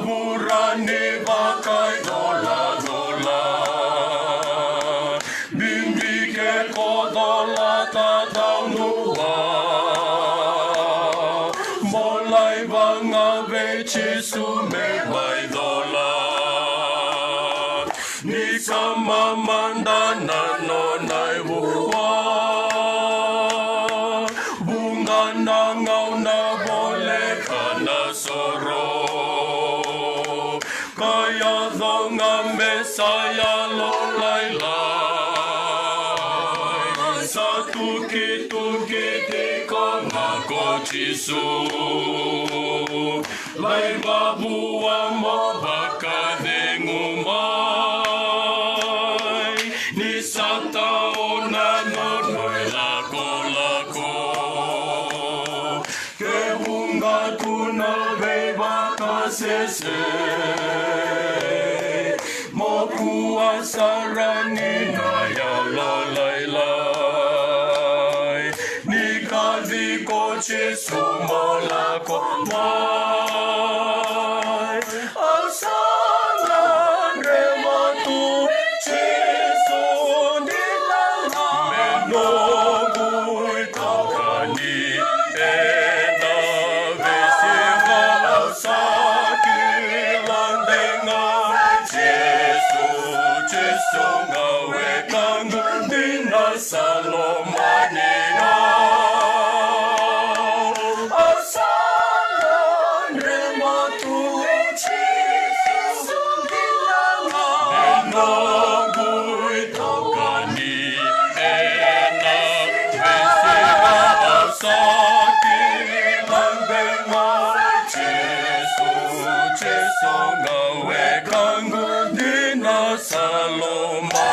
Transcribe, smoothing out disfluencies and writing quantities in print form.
Pura ni bakai dola dola, bimbi ke kodola ta taunua, molai banga veci sume vai dola, ni sama mandana no nai bua, bunga na ngau na bole kana soro. Kaya donga mesaya lo lai lai, sa tuki di ko ngako chisu, lai babua mo baka dengumai, ni sata ona no noi lako lako, ke bunga tuna ve baka sese. Sarani na ya la lai lai, ni kazi ko chisu mola ko mai, asalan rematu chisu di lala, menogui takani ena vesiva asaki landenga chisu. Songa we kangu dina salomanina, asalan rematu chisu dilanga, enogui takani ena vesiva asaki landenga chisu songa we kangu dina saloma.